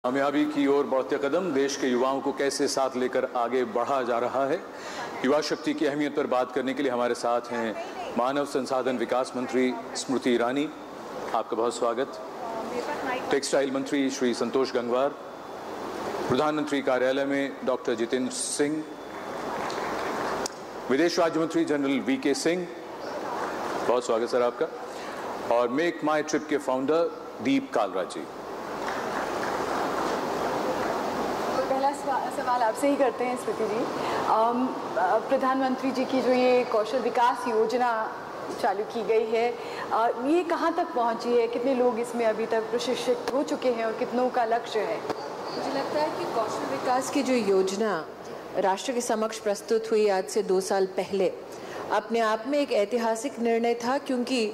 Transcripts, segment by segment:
कामयाबी की ओर बढ़ते कदम देश के युवाओं को कैसे साथ लेकर आगे बढ़ा जा रहा है। युवा शक्ति की अहमियत पर बात करने के लिए हमारे साथ हैं मानव संसाधन विकास मंत्री स्मृति ईरानी, आपका बहुत स्वागत। टेक्सटाइल मंत्री श्री संतोष गंगवार, प्रधानमंत्री कार्यालय में डॉक्टर जितेंद्र सिंह, विदेश राज्य मंत्री जनरल वीके सिंह, बहुत स्वागत सर आपका, और मेक माई ट्रिप के फाउंडर दीप कालरा जी। सवाल आपसे ही करते हैं स्मृति जी। प्रधानमंत्री जी की जो ये कौशल विकास योजना चालू की गई है, ये कहाँ तक पहुँची है? कितने लोग इसमें अभी तक प्रशिक्षित हो चुके हैं और कितनों का लक्ष्य है? मुझे लगता है कि कौशल विकास की जो योजना राष्ट्र के समक्ष प्रस्तुत हुई आज से 2 साल पहले, अपने आप में एक ऐतिहासिक निर्णय था, क्योंकि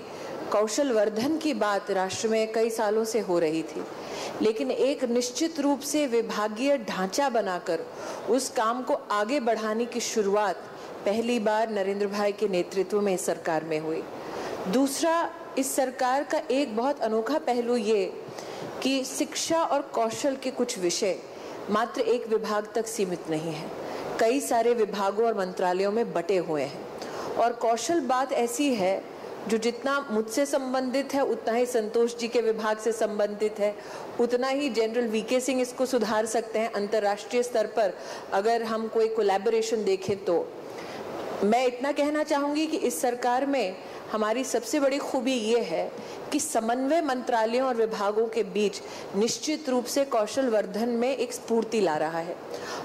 कौशल वर्धन की बात राष्ट्र में कई सालों से हो रही थी, लेकिन एक निश्चित रूप से विभागीय ढांचा बनाकर उस काम को आगे बढ़ाने की शुरुआत पहली बार नरेंद्र भाई के नेतृत्व में इस सरकार में हुई। दूसरा, इस सरकार का एक बहुत अनोखा पहलू ये कि शिक्षा और कौशल के कुछ विषय मात्र एक विभाग तक सीमित नहीं है, कई सारे विभागों और मंत्रालयों में बटे हुए हैं। और कौशल बात ऐसी है जो जितना मुझसे संबंधित है उतना ही संतोष जी के विभाग से संबंधित है, उतना ही जनरल वीके सिंह इसको सुधार सकते हैं अंतर्राष्ट्रीय स्तर पर अगर हम कोई कोलैबोरेशन देखें तो। मैं इतना कहना चाहूँगी कि इस सरकार में हमारी सबसे बड़ी खूबी ये है कि समन्वय मंत्रालयों और विभागों के बीच निश्चित रूप से कौशल वर्धन में एक स्फूर्ति ला रहा है।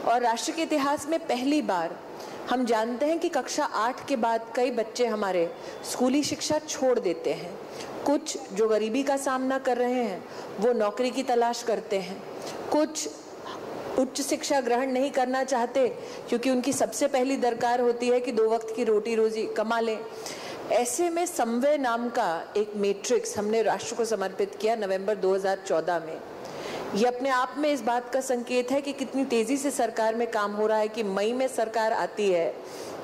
और राष्ट्र के इतिहास में पहली बार हम जानते हैं कि कक्षा 8 के बाद कई बच्चे हमारे स्कूली शिक्षा छोड़ देते हैं। कुछ जो गरीबी का सामना कर रहे हैं वो नौकरी की तलाश करते हैं, कुछ उच्च शिक्षा ग्रहण नहीं करना चाहते क्योंकि उनकी सबसे पहली दरकार होती है कि 2 वक्त की रोटी रोजी कमा लें। ऐसे में समन्वय नाम का एक मैट्रिक्स हमने राष्ट्र को समर्पित किया नवंबर 2014 में। ये अपने आप में इस बात का संकेत है कि कितनी तेजी से सरकार में काम हो रहा है कि मई में सरकार आती है,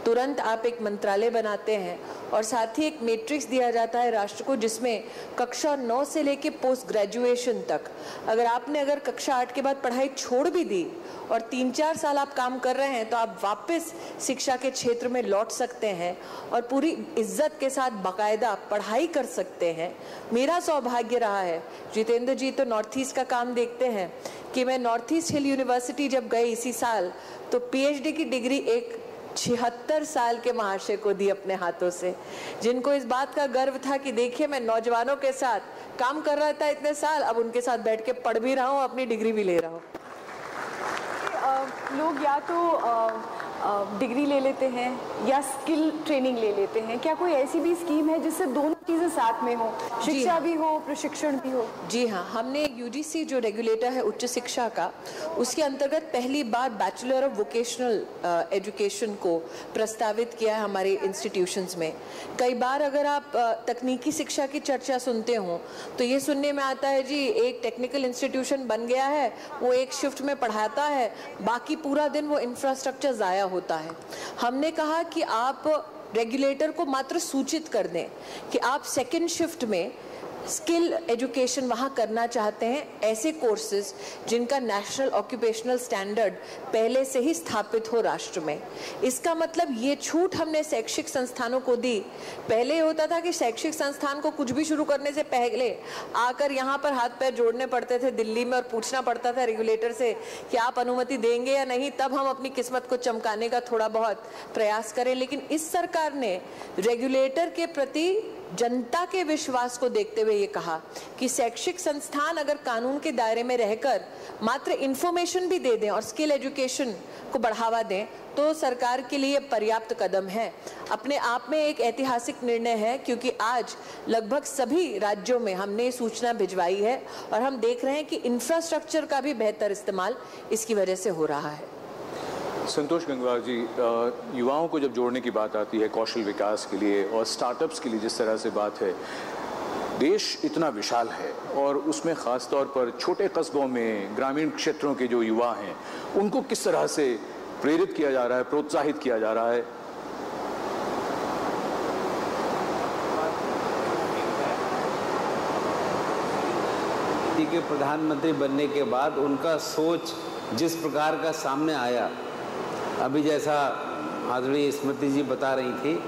तुरंत आप एक मंत्रालय बनाते हैं और साथ ही एक मैट्रिक्स दिया जाता है राष्ट्र को, जिसमें कक्षा 9 से लेके पोस्ट ग्रेजुएशन तक अगर कक्षा 8 के बाद पढ़ाई छोड़ भी दी और 3-4 साल आप काम कर रहे हैं तो आप वापस शिक्षा के क्षेत्र में लौट सकते हैं और पूरी इज्जत के साथ बाकायदा पढ़ाई कर सकते हैं। मेरा सौभाग्य रहा है, जितेंद्र जी तो नॉर्थ ईस्ट का काम देखते हैं, कि मैं नॉर्थ ईस्ट हिल यूनिवर्सिटी जब गई इसी साल तो पीएचडी की डिग्री एक 76 साल के महाशय को दी अपने हाथों से, जिनको इस बात का गर्व था कि देखिए मैं नौजवानों के साथ काम कर रहा था इतने साल, अब उनके साथ बैठ के पढ़ भी रहा हूँ, अपनी डिग्री भी ले रहा हूँ। लोग या तो डिग्री ले लेते हैं या स्किल ट्रेनिंग ले लेते हैं, क्या कोई ऐसी भी स्कीम है जिससे दोनों चीज़ें साथ में हो, शिक्षा भी हो प्रशिक्षण भी हो? जी हाँ, हमने यूजीसी जो रेगुलेटर है उच्च शिक्षा का, उसके अंतर्गत पहली बार बैचलर ऑफ वोकेशनल एजुकेशन को प्रस्तावित किया है हमारे इंस्टीट्यूशंस में। कई बार अगर आप तकनीकी शिक्षा की चर्चा सुनते हो तो ये सुनने में आता है जी एक टेक्निकल इंस्टीट्यूशन बन गया है, वो एक शिफ्ट में पढ़ाता है, बाकी पूरा दिन वो इंफ्रास्ट्रक्चर ज़ाया होता है। हमने कहा कि आप रेगुलेटर को मात्र सूचित कर दें कि आप सेकेंड शिफ्ट में स्किल एजुकेशन वहाँ करना चाहते हैं, ऐसे कोर्सेज जिनका नेशनल ऑक्यूपेशनल स्टैंडर्ड पहले से ही स्थापित हो राष्ट्र में। इसका मतलब ये छूट हमने शैक्षिक संस्थानों को दी। पहले होता था कि शैक्षिक संस्थान को कुछ भी शुरू करने से पहले आकर यहाँ पर हाथ पैर जोड़ने पड़ते थे दिल्ली में और पूछना पड़ता था रेगुलेटर से कि आप अनुमति देंगे या नहीं, तब हम अपनी किस्मत को चमकाने का थोड़ा बहुत प्रयास करें। लेकिन इस सरकार ने रेगुलेटर के प्रति जनता के विश्वास को देखते हुए ये कहा कि शैक्षिक संस्थान अगर कानून के दायरे में रहकर मात्र इंफॉर्मेशन भी दे दें और स्किल एजुकेशन को बढ़ावा दें तो सरकार के लिए पर्याप्त कदम है। अपने आप में एक ऐतिहासिक निर्णय है, क्योंकि आज लगभग सभी राज्यों में हमने सूचना भिजवाई है और हम देख रहे हैं कि इंफ्रास्ट्रक्चर का भी बेहतर इस्तेमाल इसकी वजह से हो रहा है। संतोष गंगवार जी, युवाओं को जब जोड़ने की बात आती है कौशल विकास के लिए और स्टार्टअप्स के लिए, जिस तरह से बात है, देश इतना विशाल है और उसमें ख़ास तौर पर छोटे कस्बों में ग्रामीण क्षेत्रों के जो युवा हैं उनको किस तरह से प्रेरित किया जा रहा है, प्रोत्साहित किया जा रहा है? देखिए के प्रधानमंत्री बनने के बाद उनका सोच जिस प्रकार का सामने आया, अभी जैसा आदरणीय स्मृति जी बता रही थी,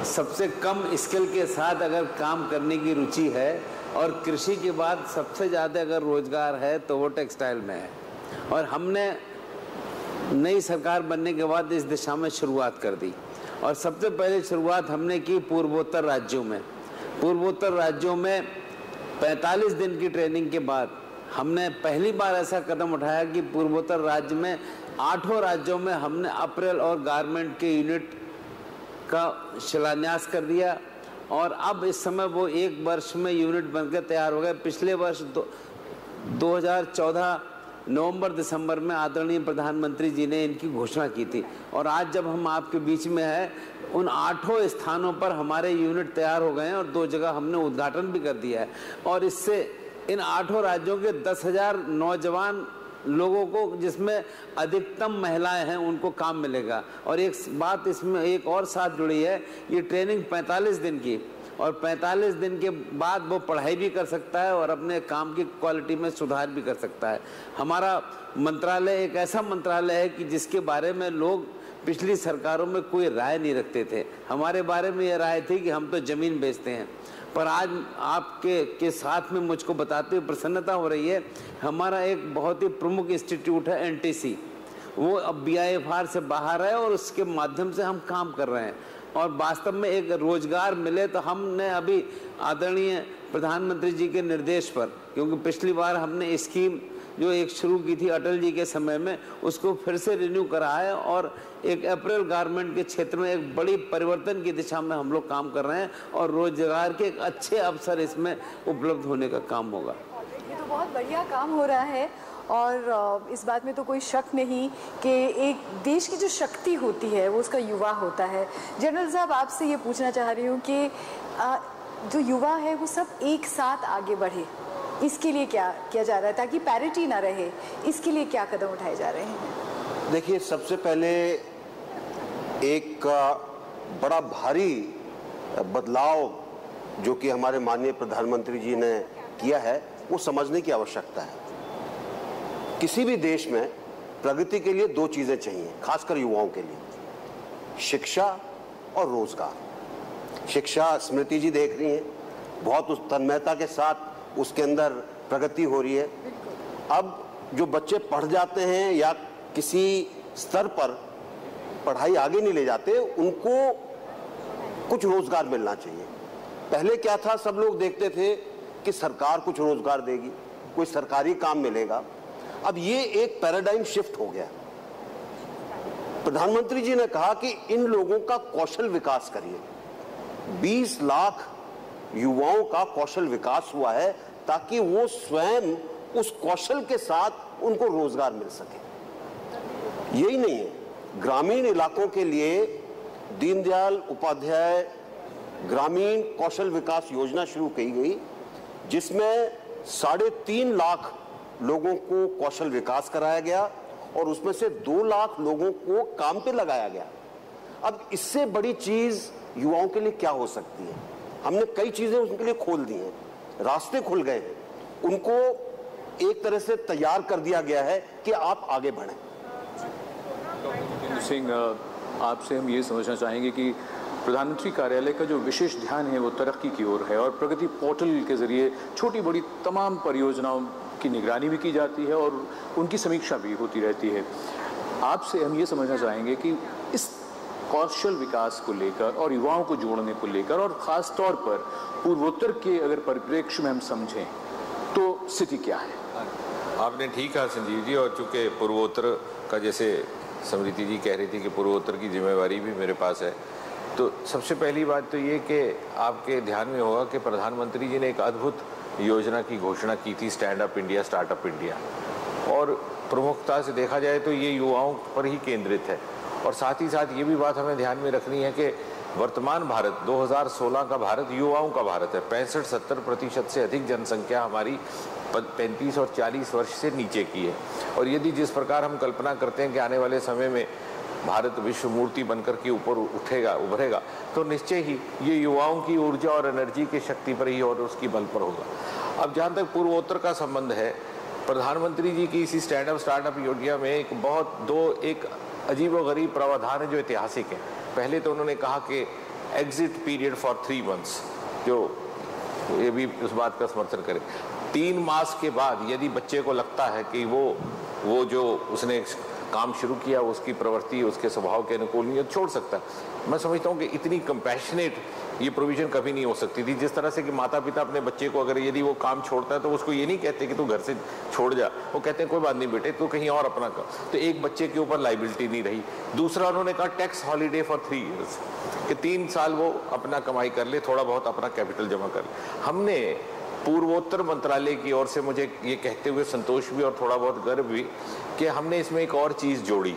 सबसे कम स्किल के साथ अगर काम करने की रुचि है और कृषि के बाद सबसे ज़्यादा अगर रोजगार है तो वो टेक्सटाइल में है। और हमने नई सरकार बनने के बाद इस दिशा में शुरुआत कर दी और सबसे पहले शुरुआत हमने की पूर्वोत्तर राज्यों में। पूर्वोत्तर राज्यों में 45 दिन की ट्रेनिंग के बाद हमने पहली बार ऐसा कदम उठाया कि पूर्वोत्तर राज्य में 8 राज्यों में हमने अप्रैल और गारमेंट के यूनिट का शिलान्यास कर दिया और अब इस समय वो 1 वर्ष में यूनिट बनकर तैयार हो गए। पिछले वर्ष 2014 नवंबर दिसंबर में आदरणीय प्रधानमंत्री जी ने इनकी घोषणा की थी और आज जब हम आपके बीच में हैं, उन 8 स्थानों पर हमारे यूनिट तैयार हो गए हैं और 2 जगह हमने उद्घाटन भी कर दिया है और इससे इन 8 राज्यों के 10,000 नौजवान लोगों को, जिसमें अधिकतम महिलाएं हैं, उनको काम मिलेगा। और एक बात इसमें एक और साथ जुड़ी है, ये ट्रेनिंग 45 दिन की और 45 दिन के बाद वो पढ़ाई भी कर सकता है और अपने काम की क्वालिटी में सुधार भी कर सकता है। हमारा मंत्रालय एक ऐसा मंत्रालय है कि जिसके बारे में लोग पिछली सरकारों में कोई राय नहीं रखते थे। हमारे बारे में ये राय थी कि हम तो जमीन बेचते हैं, पर आज आपके साथ में मुझको बताते हुए प्रसन्नता हो रही है। हमारा एक बहुत ही प्रमुख इंस्टीट्यूट है एनटीसी, वो अब BIFR से बाहर है और उसके माध्यम से हम काम कर रहे हैं और वास्तव में एक रोजगार मिले तो हमने अभी आदरणीय प्रधानमंत्री जी के निर्देश पर, क्योंकि पिछली बार हमने स्कीम जो एक शुरू की थी अटल जी के समय में, उसको फिर से रिन्यू करा है और एक अप्रैल गारमेंट के क्षेत्र में एक बड़ी परिवर्तन की दिशा में हम लोग काम कर रहे हैं और रोजगार के एक अच्छे अवसर इसमें उपलब्ध होने का काम होगा। ये तो बहुत बढ़िया काम हो रहा है और इस बात में तो कोई शक नहीं कि एक देश की जो शक्ति होती है वो उसका युवा होता है। जनरल साहब, आपसे ये पूछना चाह रही हूँ कि जो युवा है वो सब एक साथ आगे बढ़े, इसके लिए क्या किया जा रहा है ताकि पैरिटी ना रहे, इसके लिए क्या कदम उठाए जा रहे हैं? देखिए, सबसे पहले एक बड़ा भारी बदलाव जो कि हमारे माननीय प्रधानमंत्री जी ने किया है वो समझने की आवश्यकता है। किसी भी देश में प्रगति के लिए 2 चीजें चाहिए, खासकर युवाओं के लिए, शिक्षा और रोजगार। शिक्षा स्मृति जी देख रही हैं, बहुत उस तन्मयता के साथ उसके अंदर प्रगति हो रही है। अब जो बच्चे पढ़ जाते हैं या किसी स्तर पर पढ़ाई आगे नहीं ले जाते, उनको कुछ रोजगार मिलना चाहिए। पहले क्या था, सब लोग देखते थे कि सरकार कुछ रोजगार देगी, कोई सरकारी काम मिलेगा। अब ये एक पैराडाइम शिफ्ट हो गया। प्रधानमंत्री जी ने कहा कि इन लोगों का कौशल विकास करिए। 20 लाख युवाओं का कौशल विकास हुआ है ताकि वो स्वयं उस कौशल के साथ उनको रोजगार मिल सके। यही नहीं है, ग्रामीण इलाकों के लिए दीनदयाल उपाध्याय ग्रामीण कौशल विकास योजना शुरू की गई, जिसमें 3.5 लाख लोगों को कौशल विकास कराया गया और उसमें से 2 लाख लोगों को काम पे लगाया गया। अब इससे बड़ी चीज युवाओं के लिए क्या हो सकती है? हमने कई चीजें उनके लिए खोल दी हैं, रास्ते खुल गए हैं, उनको एक तरह से तैयार कर दिया गया है कि आप आगे बढ़ें। डॉक्टर सिंह, आपसे हम ये समझना चाहेंगे कि प्रधानमंत्री कार्यालय का जो विशेष ध्यान है वो तरक्की की ओर है और प्रगति पोर्टल के जरिए छोटी बड़ी तमाम परियोजनाओं की निगरानी भी की जाती है और उनकी समीक्षा भी होती रहती है। आपसे हम ये समझना चाहेंगे कि इस कौशल विकास को लेकर और युवाओं को जोड़ने को लेकर और ख़ास तौर पर पूर्वोत्तर के अगर परिप्रेक्ष्य में हम समझें तो स्थिति क्या है? आपने ठीक कहा संजीव जी, और चूँकि पूर्वोत्तर का, जैसे स्मृति जी कह रही थी कि पूर्वोत्तर की जिम्मेवारी भी मेरे पास है, तो सबसे पहली बात तो ये कि आपके ध्यान में होगा कि प्रधानमंत्री जी ने एक अद्भुत योजना की घोषणा की थी, stand up India startup India, और प्रमुखता से देखा जाए तो ये युवाओं पर ही केंद्रित है। और साथ ही साथ ये भी बात हमें ध्यान में रखनी है कि वर्तमान भारत 2016 का भारत युवाओं का भारत है। 65-70% से अधिक जनसंख्या हमारी 35 और 40 वर्ष से नीचे की है। और यदि जिस प्रकार हम कल्पना करते हैं कि आने वाले समय में भारत विश्व मूर्ति बनकर के ऊपर उभरेगा, तो निश्चय ही ये युवाओं की ऊर्जा और एनर्जी की शक्ति पर ही और उसकी बल पर होगा। अब जहाँ तक पूर्वोत्तर का संबंध है, प्रधानमंत्री जी की इसी स्टार्टअप योजना में एक अजीबोगरीब प्रावधान है जो ऐतिहासिक है। पहले तो उन्होंने कहा कि एग्जिट पीरियड फॉर 3 months, जो ये भी उस बात का समर्थन करे। 3 मास के बाद यदि बच्चे को लगता है कि वो जो उसने काम शुरू किया उसकी प्रवृत्ति उसके स्वभाव के अनुकूल नहीं है, छोड़ सकता है। मैं समझता हूँ कि इतनी कंपैशनेट ये प्रोविजन कभी नहीं हो सकती थी। जिस तरह से कि माता पिता अपने बच्चे को अगर यदि वो काम छोड़ता है तो उसको ये नहीं कहते कि तू घर से छोड़ जा, वो कहते हैं कोई बात नहीं बेटे, तू कहीं और अपना कर। तो एक बच्चे के ऊपर लाइबिलिटी नहीं रही। दूसरा, उन्होंने कहा टैक्स हॉलीडे फॉर 3 years, कि 3 साल वो अपना कमाई कर ले, थोड़ा बहुत अपना कैपिटल जमा कर ले। हमने पूर्वोत्तर मंत्रालय की ओर से, मुझे ये कहते हुए संतोष भी और थोड़ा बहुत गर्व भी, कि हमने इसमें एक और चीज़ जोड़ी।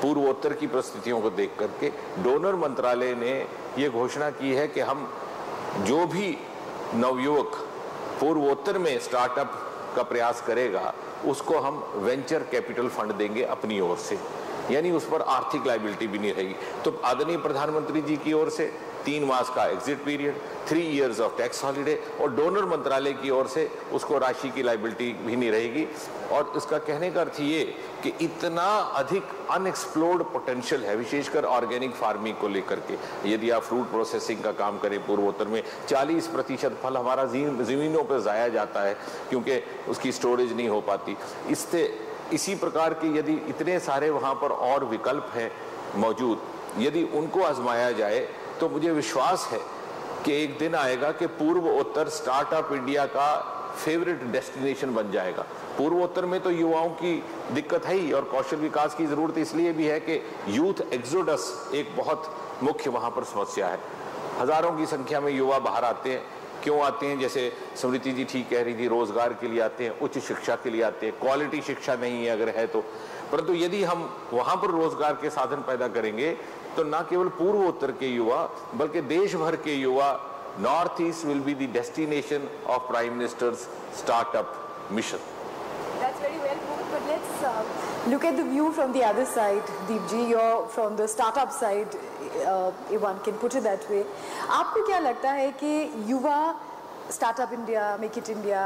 पूर्वोत्तर की परिस्थितियों को देख करके डोनर मंत्रालय ने ये घोषणा की है कि हम जो भी नवयुवक पूर्वोत्तर में स्टार्टअप का प्रयास करेगा उसको हम वेंचर कैपिटल फंड देंगे अपनी ओर से, यानी उस पर आर्थिक लायबिलिटी भी नहीं रहेगी। तो आदरणीय प्रधानमंत्री जी की ओर से 3 मास का exit period, 3 years of tax holiday, और डोनर मंत्रालय की ओर से उसको राशि की लायबिलिटी भी नहीं रहेगी। और इसका कहने का अर्थ ये कि इतना अधिक अनएक्सप्लोर्ड पोटेंशियल है, विशेषकर ऑर्गेनिक फार्मिंग को लेकर के। यदि आप फ्रूट प्रोसेसिंग का काम करें पूर्वोत्तर में, 40% फल हमारा ज़मीनों पर ज़ाया जाता है क्योंकि उसकी स्टोरेज नहीं हो पाती। इसी प्रकार के यदि इतने सारे वहाँ पर और विकल्प हैं मौजूद, यदि उनको आजमाया जाए तो मुझे विश्वास है कि एक दिन आएगा कि पूर्वोत्तर स्टार्टअप इंडिया का फेवरेट डेस्टिनेशन बन जाएगा। पूर्वोत्तर में तो युवाओं की दिक्कत है ही, और कौशल विकास की जरूरत इसलिए भी है कि यूथ एक्सोडस एक बहुत मुख्य वहाँ पर समस्या है। हजारों की संख्या में युवा बाहर आते हैं। क्यों आते हैं? जैसे स्मृति जी ठीक कह रही थी, रोजगार के लिए आते हैं, उच्च शिक्षा के लिए आते हैं। क्वालिटी शिक्षा नहीं है अगर है तो, परंतु यदि हम वहाँ पर रोजगार के साधन पैदा करेंगे तो न केवल पूर्वोत्तर के युवा बल्कि देश भर के युवा, north east will be the destination of prime ministers startup mission. That's very well put, but let's look at the view from the other side. Deep ji, you're from the startup side, if one can put it that way. आपको क्या लगता है कि युवा startup India, make it India,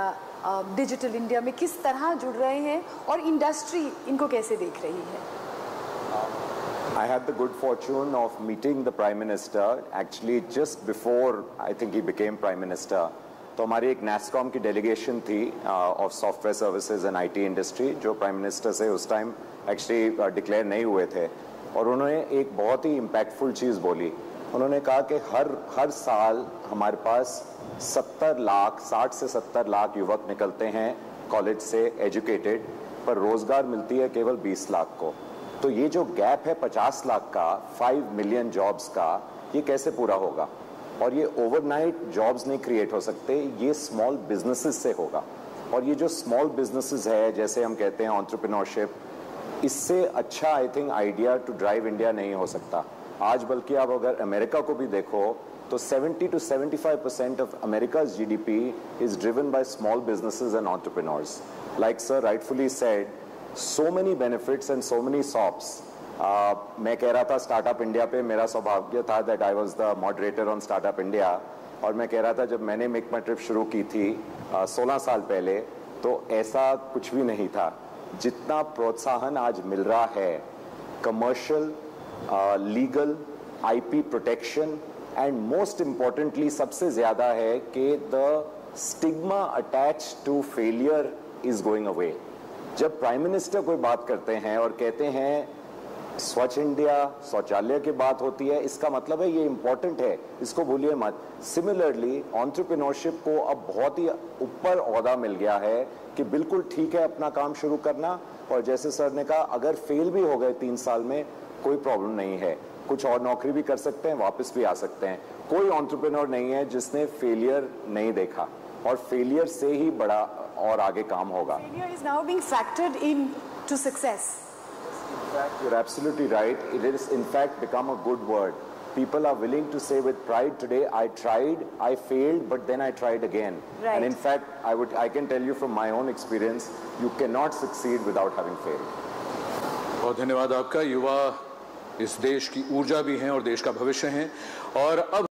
digital India में किस तरह जुड़ रहे हैं और इंडस्ट्री इनको कैसे देख रही है? I had the good fortune of meeting the Prime Minister actually just before I think he became Prime Minister. तो हमारी एक NASSCOM की डेलीगेशन थी of software services and IT industry, जो प्राइम मिनिस्टर से उस टाइम एक्चुअली डिक्लेयर नहीं हुए थे। और उन्होंने एक बहुत ही इम्पैक्टफुल चीज़ बोली। उन्होंने कहा कि हर साल हमारे पास 60 से 70 लाख युवक निकलते हैं कॉलेज से एजुकेटेड, पर रोज़गार मिलती है केवल 20 लाख को। तो ये जो गैप है 50 लाख का, 5 मिलियन जॉब्स का, ये कैसे पूरा होगा? और ये ओवरनाइट जॉब्स नहीं क्रिएट हो सकते, ये स्मॉल बिजनेसेस से होगा। और ये जो स्मॉल बिजनेसेस है, जैसे हम कहते हैं एंटरप्रेन्योरशिप, इससे अच्छा I think idea to drive India नहीं हो सकता आज। बल्कि आप अगर अमेरिका को भी देखो तो 70 to 75% of America's GDP is driven by small businesses and entrepreneurs. Like sir rightfully said, so many benefits and so many SOPs. मैं कह रहा था स्टार्टअप इंडिया पे, मेरा सौभाग्य था that I was the moderator on startup India, और मैं कह रहा था जब मैंने मेक माई ट्रिप शुरू की थी 16 साल पहले, तो ऐसा कुछ भी नहीं था जितना प्रोत्साहन आज मिल रहा है। Commercial, legal, IP protection, and most importantly सबसे ज़्यादा है कि the stigma attach to failure is going away. जब प्राइम मिनिस्टर कोई बात करते हैं और कहते हैं स्वच्छ इंडिया, शौचालय की बात होती है, इसका मतलब है ये इंपॉर्टेंट है, इसको भूलिए मत। सिमिलरली एंटरप्रेन्योरशिप को अब बहुत ही ऊपर ओहदा मिल गया है कि बिल्कुल ठीक है अपना काम शुरू करना, और जैसे सर ने कहा अगर फेल भी हो गए 3 साल में कोई प्रॉब्लम नहीं है, कुछ और नौकरी भी कर सकते हैं, वापस भी आ सकते हैं। कोई एंटरप्रेन्योर नहीं है जिसने फेलियर नहीं देखा, और फेलियर से ही बड़ा और आगे काम होगा। Failure is now being factored in to success. In fact, you're absolutely right. It is in fact become a good word. People are willing to say with pride today, I tried, I failed, but then I tried again. Right. And in fact, I can tell you from my own experience, you cannot succeed without having failed. बहुत धन्यवाद आपका। युवा इस देश की ऊर्जा भी हैं और देश का भविष्य हैं। और अब